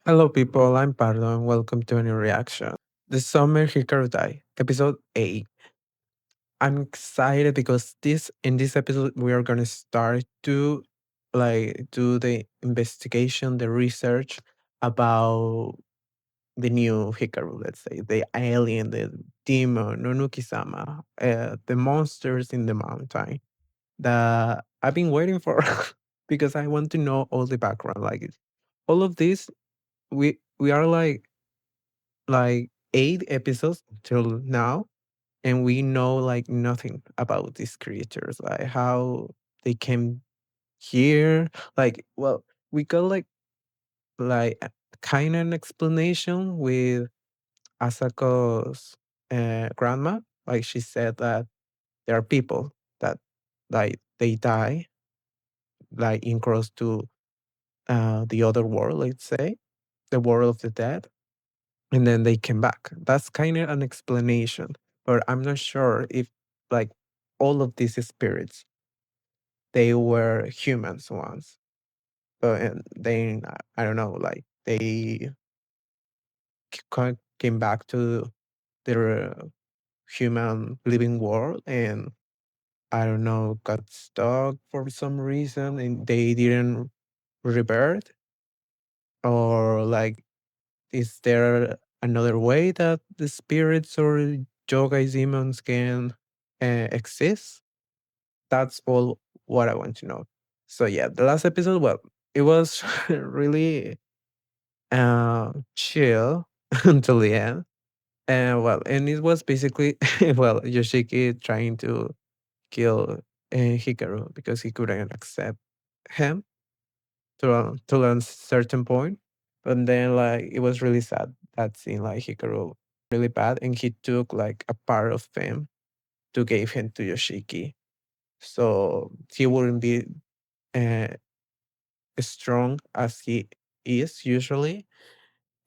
Hello, people. I'm Pardo, and welcome to a new reaction. The Summer Hikaru Die, episode 8. I'm excited because this episode we are gonna start to do the investigation, the research about the new Hikaru. Let's say the alien, the demon, Nonuki-sama, the monsters in the mountain that I've been waiting for because I want to know all the background. Like all of this, we are like 8 episodes till now, and we know like nothing about these creatures, like how they came here. Like, well, we got like kind of an explanation with Asako's grandma. Like she said that there are people that like they die like in cross to the other world, let's say the world of the dead, and then they came back. That's kind of an explanation, but I'm not sure if like all of these spirits they were humans once, but and then I don't know, like they came back to their human living world, and I don't know, got stuck for some reason, and they didn't revert, or like is there another way that the spirits or yogai demons can exist? That's all what I want to know. So yeah, the last episode, well, it was really chill until the end. And well, and it was basically well, Yoshiki trying to kill Hikaru because he couldn't accept him to a certain point. But then like it was really sad that scene, like Hikaru really bad, and he took like a part of him to give him to Yoshiki. So he wouldn't be uh, strong as he is usually.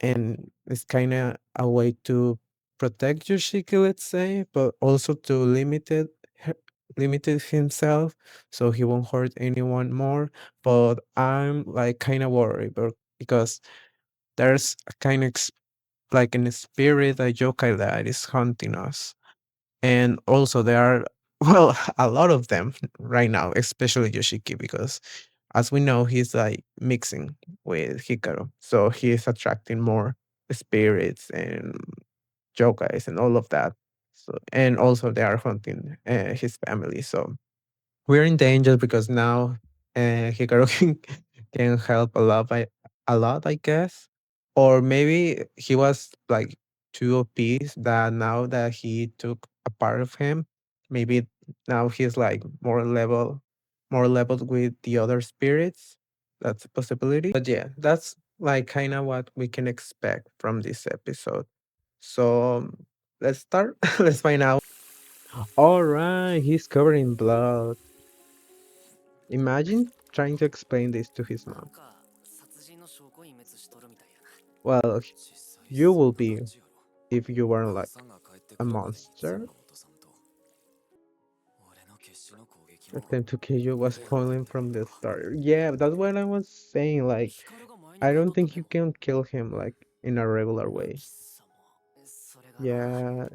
And it's kind of a way to protect Yoshiki, let's say, but also to limited himself so he won't hurt anyone more. But I'm like kind of worried because there's a kind of like an spirit, a yokai that is hunting us. And also there are well a lot of them right now, especially Yoshiki, because as we know he's like mixing with Hikaru. So he is attracting more spirits and yokais and all of that. So and also they are hunting his family. So we're in danger because now Hikaru can help a lot, I guess. Or maybe he was like too OP that now that he took a part of him, maybe now he's like more leveled with the other spirits. That's a possibility. But yeah, that's like kind of what we can expect from this episode. So let's start. Let's find out. All right, he's covered in blood. Imagine trying to explain this to his mom. Well, you will be if you weren't like a monster. Attempt to kill you was spoiling from the start. Yeah, that's what I was saying. Like, I don't think you can kill him like in a regular way. Yeah.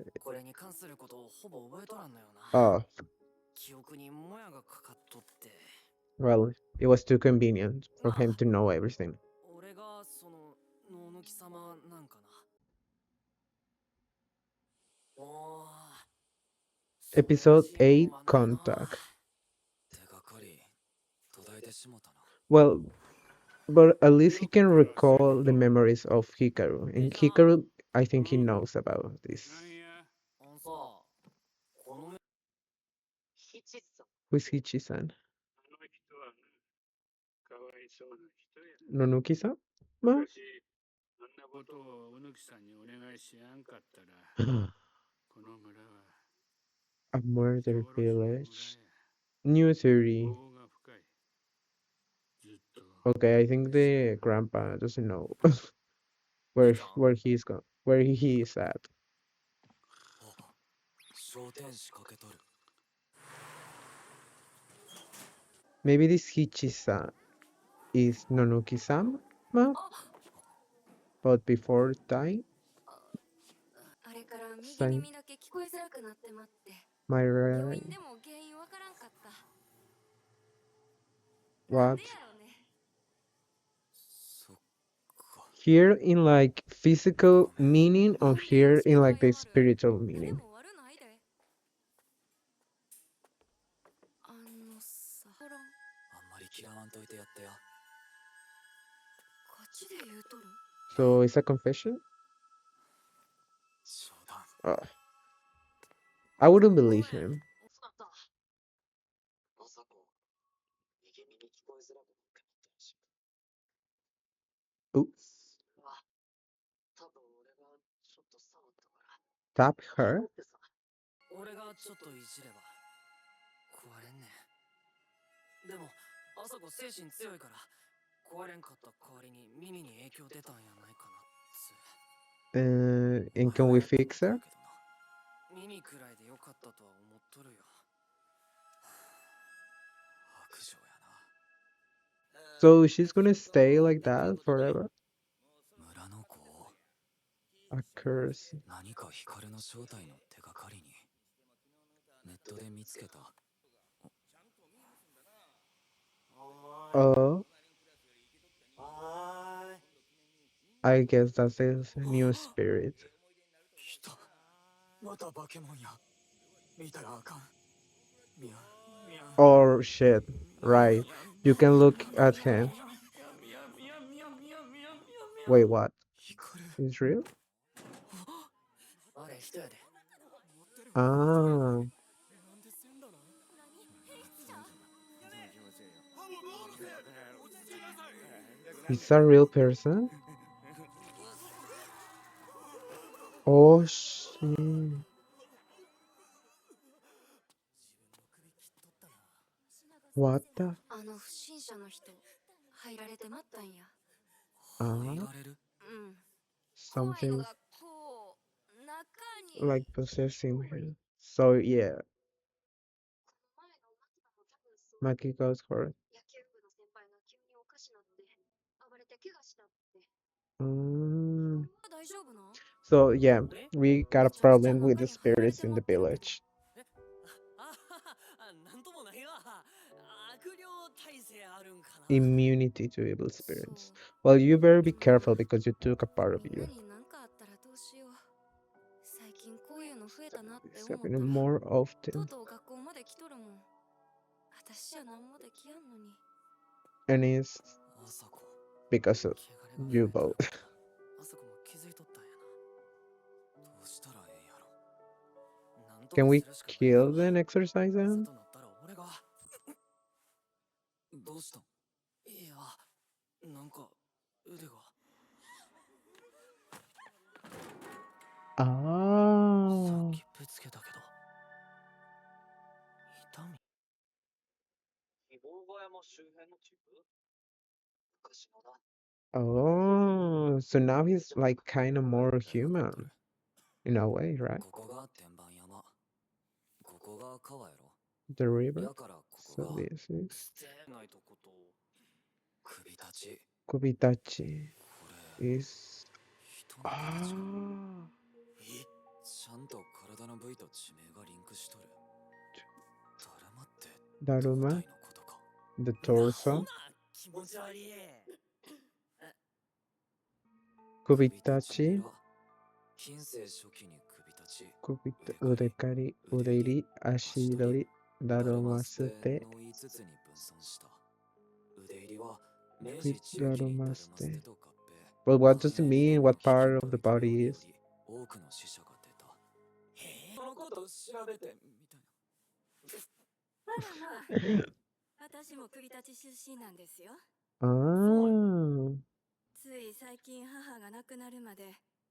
Oh, well, it was too convenient for him to know everything. Episode 8 Contact. Well, but at least he can recall the memories of Hikaru. And Hikaru, I think he knows about this. Who's Hichi-san? Nonuki-san? Ma? A murder village. New theory. Okay, I think the grandpa doesn't know where he is at. Maybe this Hichi-san is Nonuki-sama? but before dying, saying, my right, what? Here in like physical meaning or here in like the spiritual meaning? So it's a confession? Uh, I wouldn't believe him. Oops. Tap her? 俺がちょっといじれば壊れんねん。でもあさこ精神強いから壊れんかった代わりに耳に影響出たんやないかなっつ。 And can we fix her? 耳くらいでよかったとは思っとるよ。悪女やな。So she's gonna stay like that forever? 村の子を A curse. 何か光の正体の手がかりにネットで見つけた。Oh, はーい。 I guess that's his new spirit. 来た。また化け物や。見たらあかん。みやみや Oh shit. Right. You can look at him. Wait, what? It's real? あれ人やで。 Ah, he's a real person? Oh shit. What the? あの不審者の人入られてまったんや。入 Ah, られる。うん。怖いの something がこう中に。 like possessing him. So yeah, 前がお松田の多分そう Maki goes for it. 野球部の先輩が急におかしなって暴れて怪我したって。 Mm. 大丈夫なん？ So yeah, we got a problem with the spirits in the village. あ、なんともないわ。悪霊耐性あるんかな。 Immunity to evil そ spirits. う。 Well, you better be careful because you took a part of みんな you. に何かあったらどうしよう。最近こういうの増えたなって It's 思った happening ら more と often. うとう学校まで来とるもん。私じゃ何もできやんのに。 And it's あさこ。 because of 汚れが you 増えたら both. あさこも気づいとったんやな。どうしたらええんやろ。なんと Can か we するしかない kill わ。 and exorcise いざ them? となったら俺が。どうしたん？いや、なんか腕が。 さっ Ah. きぶつけたけど痛み。希望小山周辺の地区？昔のな。 Oh, so now he's like kind of more 大学来 human る。 in a way, right? ここが天板山。ここが川やろ。 The river. やからここ So が this is 捨てないとこと。首立ち。 Kubitachi これ is 人の形や。 ah ちゃんと体の部位と地名がリンクしとる。だるまって胴 Daruma, 体のことか。 the なほ torso, な気持ち悪い。 Kubitachi, 近世初期に首立ち、 Udekari, Udeiri, Ashidori, だるま捨て Darumasuke, の5つに分散した。腕入りは明治中期にだるま捨て Darumaste. と合併。 But what does it 繁栄 mean? の What 危機 part と of the 勢い body によ is? り多くの死者が出た。へえ、そのこと調べてみたいな。まあまあ、私も首立ち出身なんですよ。 Ah, つい最近母が亡くなるまで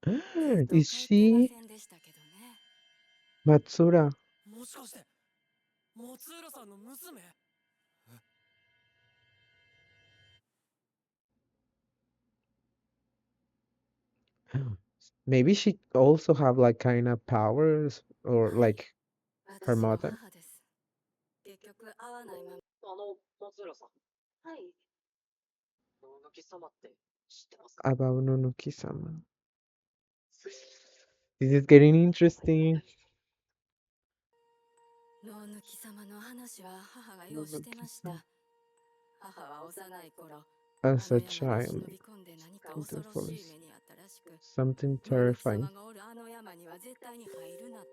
ずっと is 帰ってま she せんでしたけどね。 Matsura? もしかして松浦さんの娘？ Maybe she also have like kind of powers or はい、 like her 私の mother. 母です。結局会わないまま。松浦さん。はい。お抜き様って about Nonoki-sama. This is getting interesting. 脳抜き様の話は母がようしてまし Nonoki-sama. た。母は幼い頃、As あの a 山に忍 child び込んで何か in 恐 the ろしい forest, 目にあったらしく、 something 脳抜き terrifying. 様がおるあの山には絶対に入るなと。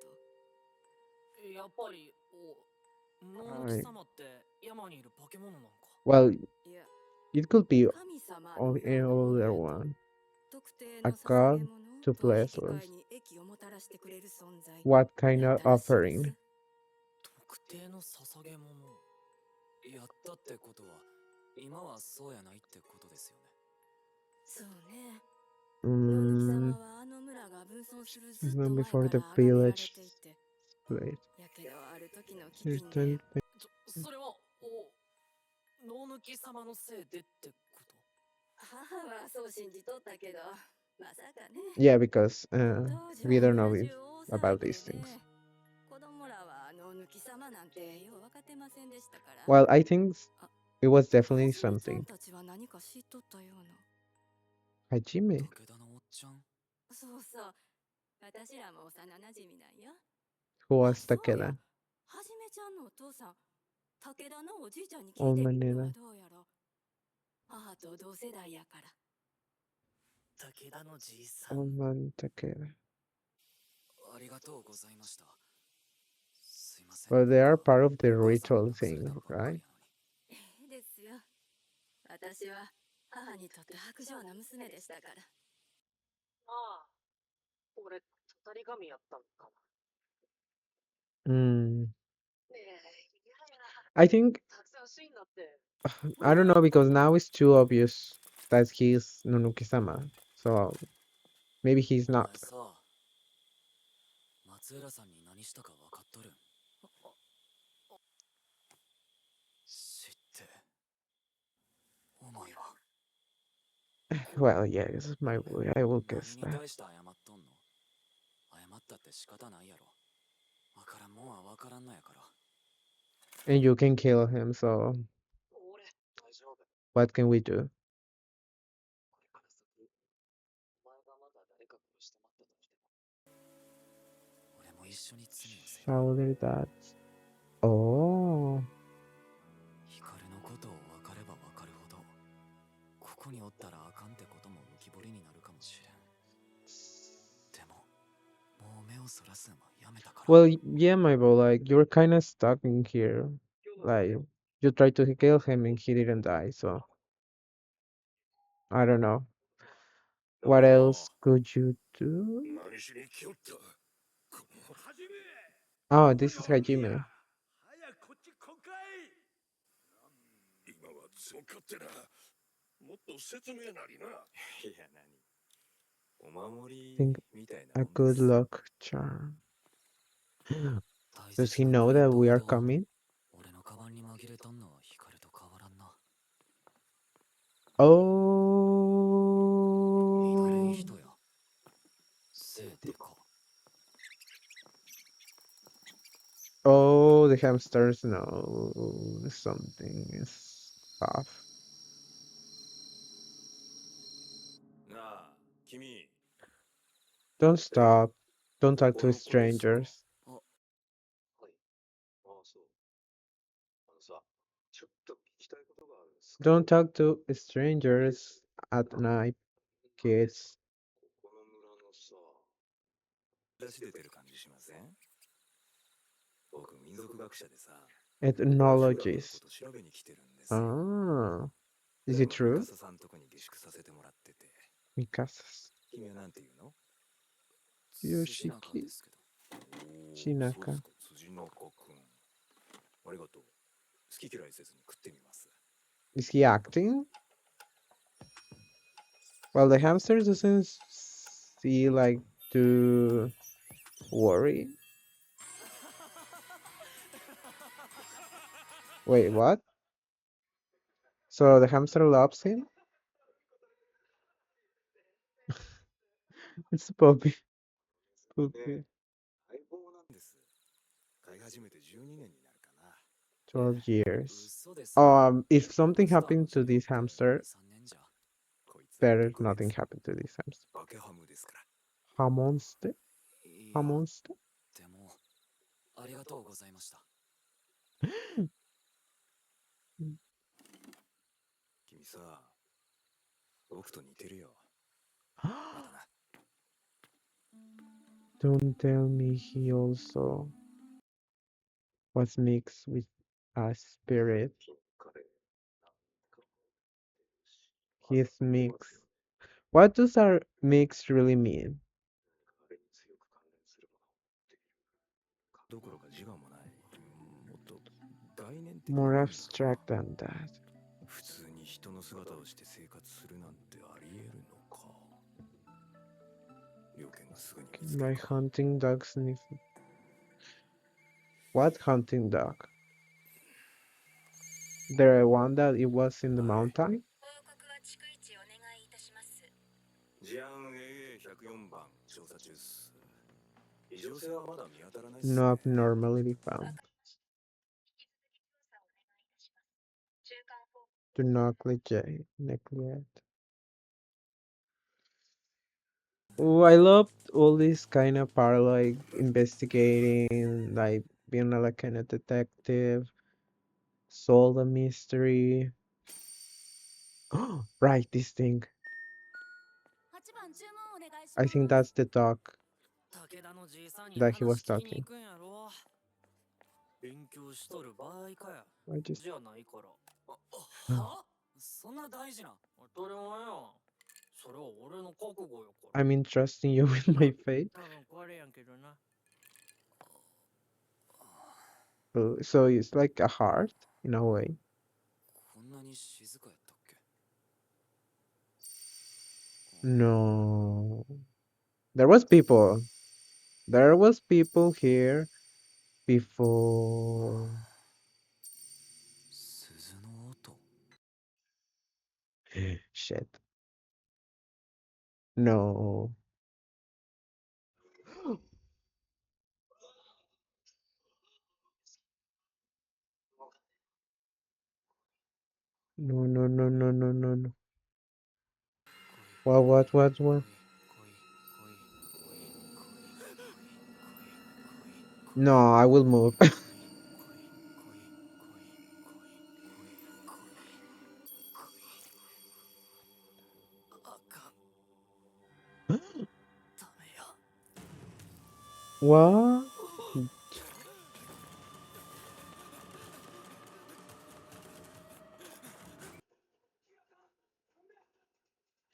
やっぱり脳抜き I, 様って山にいる化け物なんか。 well, いや、 it could be 神様 of の any ようなもの other やと。 one. 特定 A の捧 god げ物 to と引 bless き換 us. えに益をもたらしてくれる存在 What kind やっ of たらしいです。 offering? 特定の捧げ物やったってことは今はそうやないってことですよね。そうね。脳抜き Mm, 様はあの村が分尊するずっと even 前 before か the ら崇められ village ていて。 split. やけどある時の飢饉 Certain で、 それは脳抜き様のせいでってこと？母はそう信じとったけど、まさかね。 yeah, because 当時 we は don't know 村 if, 中大 about 騒ぎで these things. ね、子供らは脳抜き様なんてよう分かってませんでしたから。 Well, I think it was は definitely じめちゃん something. たちは何か知っとったような。 Hajime, 武田のおっちゃん。そうそう、私らも幼なじみなんよ。 who あ、 was そうや、 Takeda? はじめちゃんのお父さん、武田のおじいちゃんに聞 Old いてみるの Manila. はどうやろ。母と同世代やから。武田のじいさん。 Old man Takeda. ありがとうございました。すいません。 Well, they are part of the お母さん ritual に亡くされ thing, たばっかり right? やのに。ええですよ。私は母にとって薄情な娘でしたから。ああ、俺、たたり神やったんか Mm. な。ねえ、嫌や。 I think たくさんシーンだって。 I don't know because now it's too obvious that he's Nonoki-sama. So maybe he's お前 not. さ、松浦さんに何したか分かっとるん？知って、お前は Well, yes, my way. I will 何 guess に that. 対して謝っとんの？謝ったって仕方ないやろ。分からんもんは分からんのやから。 And you can kill him, so 俺、大丈夫。 what can we do? これから先、お前がまだ誰か殺して待ったとしても、俺も一緒に罪を背負う。 Shoulder that. Oh. 光のことを分かれば分かるほど、ここにおったらあかんってことも浮き彫りになるかもしれん。でも、もう目をそらすんはやめたから。 Well, yeah, my bro, like you're kind of stuck in here. Like you tried to kill him and he didn't die, so I don't know. What else could you do? 何しに来よった。このはじめ。 Oh, this is Hajime. 早くこっち来んかい。今は強かってな。もっと説明なりな。いや、何。お守 Think りみたいな a もんで good す。 luck charm. 大 Does 切 he な know 恋 that 人 we ほ are ど coming? 俺のカバンに紛れとんのは光と変わらんな。見慣れん Oh. 人や。せいでか。 Oh, the hamsters know something is off. なあ、君。 Don't stop. Don't talk こ to の子ですか？ strangers. あ、はい。ああ、そう。さ、ちょっと聞きたいことがあるんですけ Don't ど、 talk to strangers at night, kids. この村のさ、出し出てる感じしません？僕、民族学者でさ、ここら集落のこ Ethnologies. と調べに来てるんですよ。 Ah, is で it も、 true? ミカサさんとこに下宿させてもらってて、 Mikasas. 君はなんて言うの？ 辻中 Yoshiki. ですけど。おー、 Chinaka. そうですか、辻中くん。ありがとう。好き嫌いせずに食ってみます。 Is he acting? Well, the hamster doesn't see like to worry. Wait, what? So the hamster loves him? It's Poppy. Poppy. 相棒なんです。飼い始めて12年になるかな。 12 years. 嘘です。 If something ハムスターの happened to 寿命っ this て hamster, 2、3年じゃ。こいつ better nothing happened to these times. バケハムですから。Hamonste? いや Hamonste? でもありがとうございました。君さ、僕と似てるよ。またな。Don't tell me he also was mixed with a spirit. He's mixed. What does our mix really mean? 強く関連するものっていうどころか自我もない、もっと概念的な More もんだろ abstract than that. 普通に人の姿をして生活するなんてありえるのか。猟犬がすぐに見つけ My るか。 hunting dog sniff. What hunting dog? The one that it was in the mountain? 報告は逐一お願いいたします。事案 AA104 番調査中っす。異常性はまだ見当たらないっす No ね。 abnormality found. Do not neglect. Oh, I love all this kind of part, like investigating, like being like kind of detective, solve a mystery. Right, this thing. 8番注文お願いし I ます。 think that's the dog 武田のじいさんに that he 話 was 聞きに talking. 行くんやろ。勉強しとる場合かや。 I just じゃないから。はそんな大事な。当たり前やん。それは俺の覚悟よから。 I'm entrusting you with my fate. 多分これやんけどな。 So it's like a heart in a way. こんなに静かやったっけ。 No. There was people. There was people here before. 鈴の音。 Shit. No. No, no, no, no, no, no, no. What? No, I will move. あかん。ダメや。 What?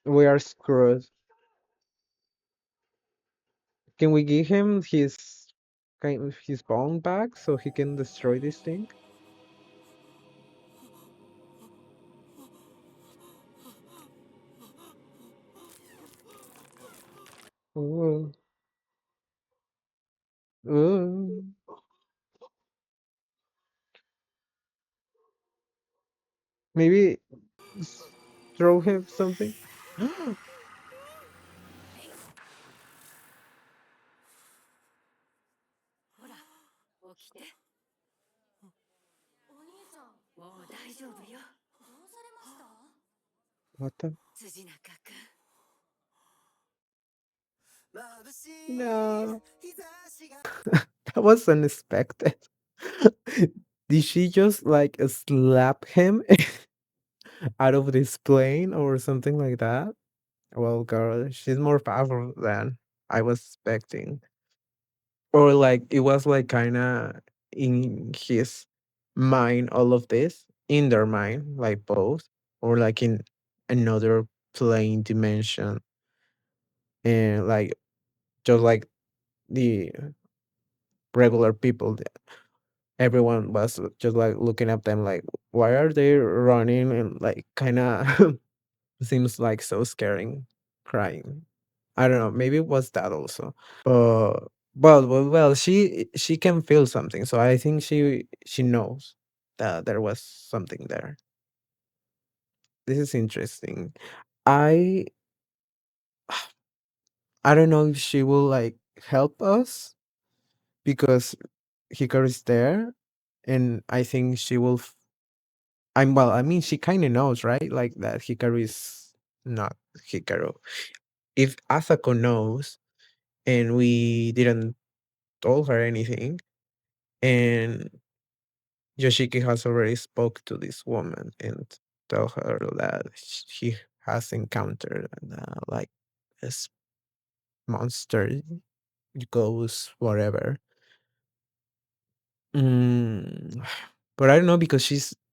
We are screwed. Can we give him his bone back so he can destroy this thing? Ooh. Ooh. Maybe throw him something? ほら、起きて。お兄さん、もう大丈夫よ。どうされました？ What the? 辻中君。 No. That was unexpected. Did she just like slap him out of this plane or something like that? Well, girl, she's more powerful than I was expecting. Or like it was like kind of in his mind, all of this in their mind, like both, or like in another plane dimension, and like just like the regular people, everyone was just like looking at them like, why are they running and like kind of seems like so scaring, crying. I don't know. Maybe it was that also. Uh, well, she can feel something, so I think she knows that there was something there. This is interesting. I I don't know if she will like help us because Hikaru is there, and I think she will. I'm well. I mean, she kind of knows, right? Like that Hikaru is not Hikaru. If Asako knows and we didn't told her anything, and Yoshiki has already spoke to this woman and tell her that he has encountered like this monster, ghost, whatever. Mm, but I don't know because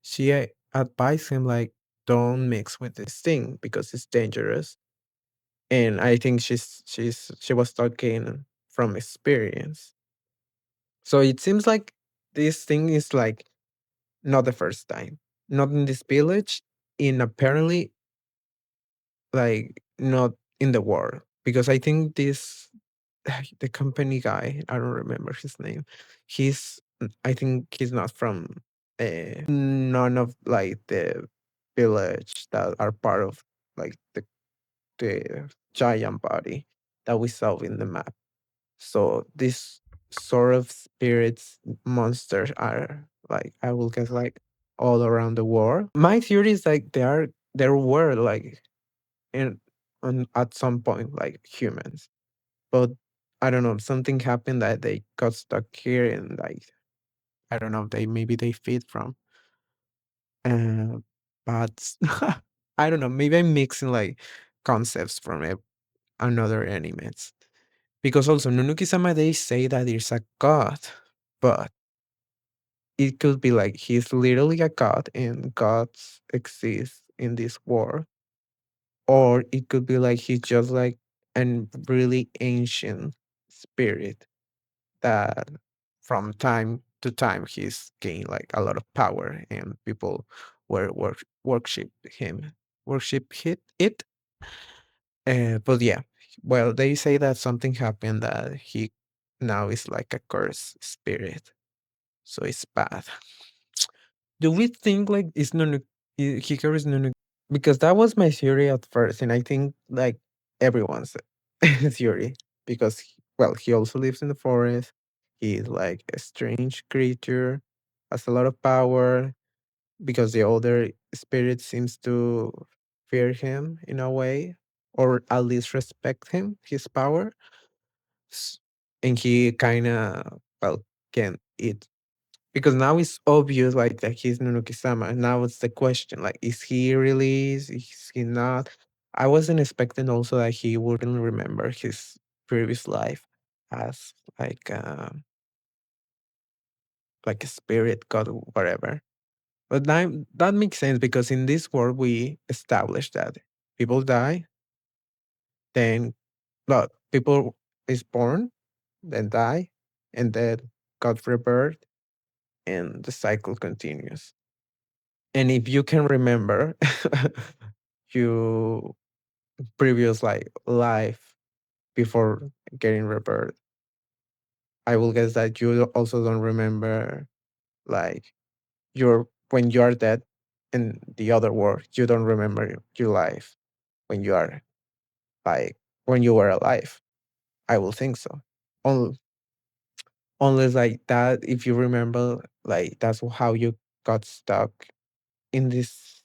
she advised him like don't mix with this thing because it's dangerous. And I think she was talking from experience. So it seems like this thing is like not the first time. Not in this village, in apparently like not in the world. Because I think this the company guy, I don't remember his name. I think he's not from none of like the village that are part of like the giant body that we saw in the map. So this sort of spirits monsters are like I will guess like all around the world. My theory is like there were like in at some point like humans, but I don't know, something happened that they got stuck here and like I don't know, they feed from. Uh, but I don't know, maybe I'm mixing like concepts from another animes. Because also Nunuki-sama they say that there's a god, but it could be like he's literally a god and gods exist in this world. Or it could be like he's just like a really ancient spirit that from time to time he's gained like a lot of power and people were worship him. It. But yeah, well, they say that something happened that he now is like a cursed spirit. So it's bad. Do we think like it's Hikaru is Nunu? Because that was my theory at first, and I think like everyone's theory. Because well, he also lives in the forest. He's like a strange creature, has a lot of power. Because the older spirit seems to fear him in a way, or at least respect him, his power. S- And he kind of well can eat because now it's obvious like that he's Nunuki-sama. And now it's the question like, is he really? Is he not? I wasn't expecting also that he wouldn't remember his previous life as like a spirit god or whatever. But that makes sense because in this world we established that people die, then well, people is born, then die, and then God rebirth, and the cycle continues. And if you can remember you previous like life before getting rebirth, I will guess that you also don't remember like your when you are dead in the other world, you don't remember your life when you are like when you were alive. I will think so. Un- Unless like that, if you remember, like that's how you got stuck in this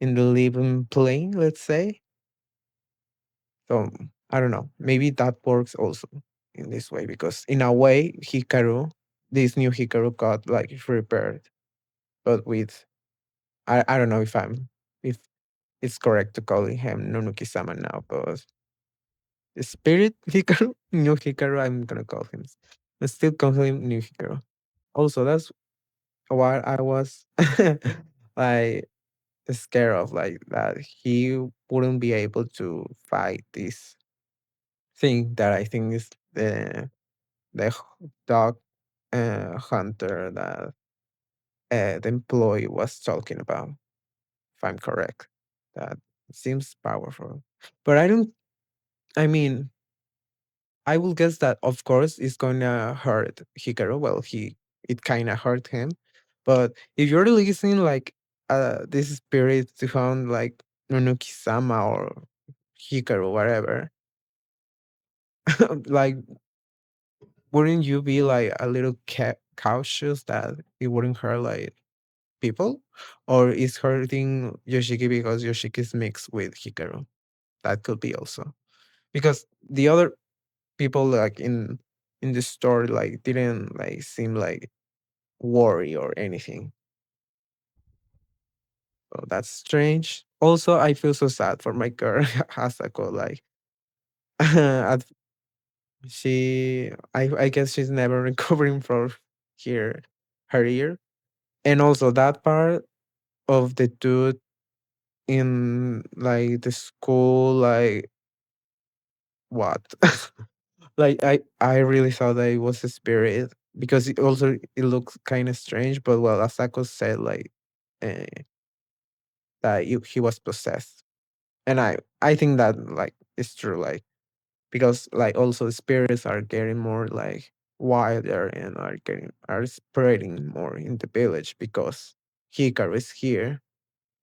in the living plane, let's say. So I don't know. Maybe that works also in this way because in a way, Hikaru, this new Hikaru got like repaired, but with I don't know if it's correct to call him Nunuki-sama now, but the spirit Hikaru, new Hikaru, I'm gonna call him. I still call him new Hikaru. Also, that's what I was like scared of, like that he wouldn't be able to fight this thing that I think is dog hunter that the employee was talking about. If I'm correct, that seems powerful, but I don't. I mean, I will guess that of course it's gonna hurt Hikaru. Well, it kind of hurt him, but if you're releasing like this spirit to hunt like Nunuki-sama or Hikaru, whatever, like wouldn't you be like a little cautious that it wouldn't hurt like people, or is hurting Yoshiki because Yoshiki is mixed with Hikaru. That could be also because the other people like in the story like didn't like seem like worry or anything. So that's strange. Also, I feel so sad for my girl Asako. Like, at, I guess she's never recovering from here her ear, and also that part of the dude in like the school, like what? Like I really thought that it was a spirit because it looks kind of strange. But well, Asako said like uh, that he was possessed, and I think that like it's true. Like because like also spirits are getting more like wilder and are spreading more in the village because Hikaru is here,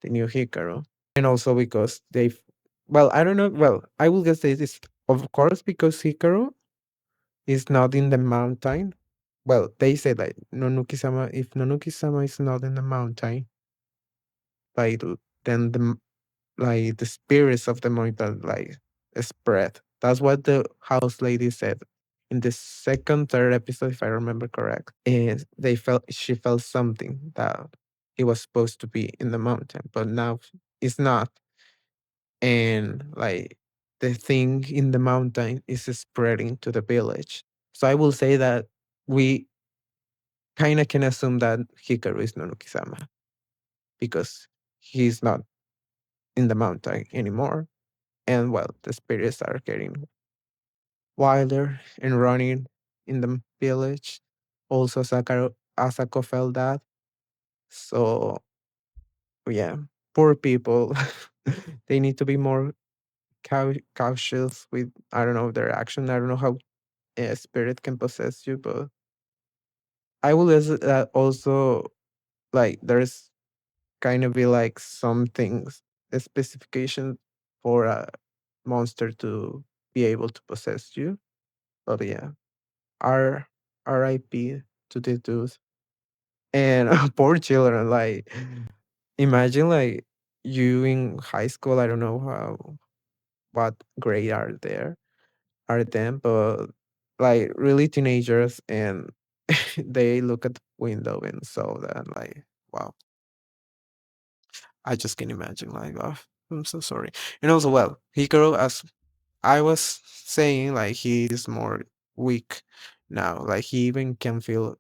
the new Hikaru, and also because they've well I don't know well I will guess this is of course because Hikaru is not in the mountain. Well, they say that Nonuki-sama, if Nonuki-sama is not in the mountain, like then like the spirits of the mountain like spread. That's what the house lady said in the second, third episode, if I remember correct. And she felt something that he was supposed to be in the mountain, but now it's not. And like the thing in the mountain is spreading to the village. So I will say that we kind of can assume that Hikaru is Nonuki-sama because he's not in the mountain anymore. And well, the spirits are getting wilder and running in the village. Also, Asako felt that. So yeah, poor people. They need to be more cautious with I don't know their action. I don't know how a spirit can possess you, but I will guess that also like there's kind of be like some things, a specification for a monster to be able to possess you. But yeah, R RIP to the dude. And poor children, like imagine like you in high school, I don't know how what grade are there are them, but like really teenagers and they look at the window and saw that like wow, I just can imagine like oh, I'm so sorry. And also well, Hikaru as I was saying like he is more weak now. Like he even can feel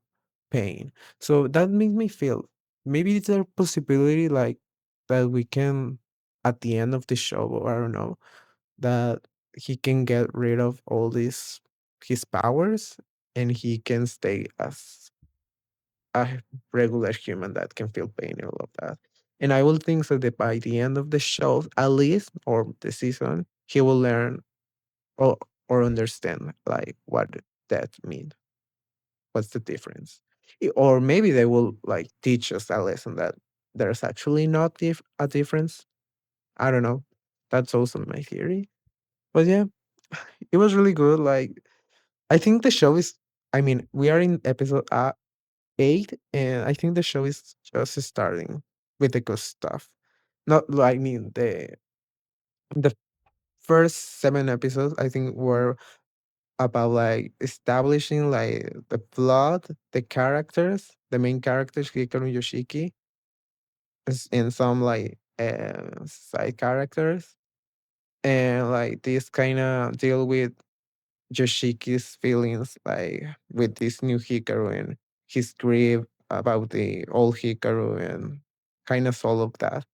pain. So that makes me feel maybe it's a possibility like that we can at the end of the show, or I don't know, that he can get rid of all these his powers and he can stay as a regular human that can feel pain and all of that. And I will think so that by the end of the show, at least, or the season, he will learn or understand like what that means. What's the difference? Or maybe they will like teach us a lesson that there's actually not a difference. I don't know. That's also my theory. But yeah, it was really good. Like I think the show is. I mean, we are in episode 8, and I think the show is just starting with the good stuff. Not like I mean the first 7 episodes. I think were about like establishing like the plot, the characters, the main characters, Hikaru and Yoshiki, and some like side characters, and like this kind of deal with Yoshiki's feelings, like with this new Hikaru and his grief about the old Hikaru, and kind of all of that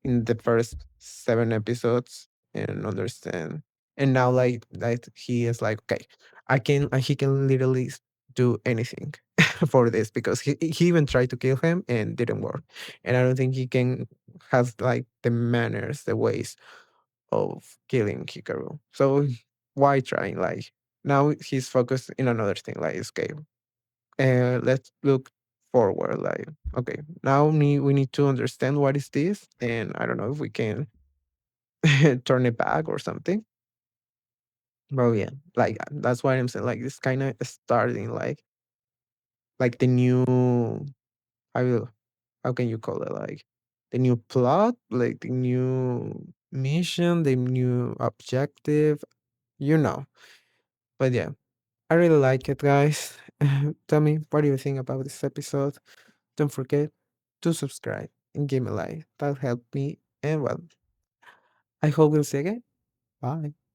in the first 7 episodes and understand. And now like he is like, okay, he can literally do anything for this because he even tried to kill him and didn't work. And I don't think he can has like the manners, the ways of killing Hikaru. So why trying? Like now he's focused in another thing, like escape. And let's look forward. Like okay, now we need to understand what is this, and I don't know if we can turn it back or something. But yeah, like that's why I'm saying like it's kind of starting like the new. I will. how can you call it, like the new plot, like the new mission, the new objective, you know. But yeah, I really like it, guys. Tell me, what do you think about this episode? Don't forget to subscribe and give me a like. That'll help me. And well, I hope we'll see you again. Bye.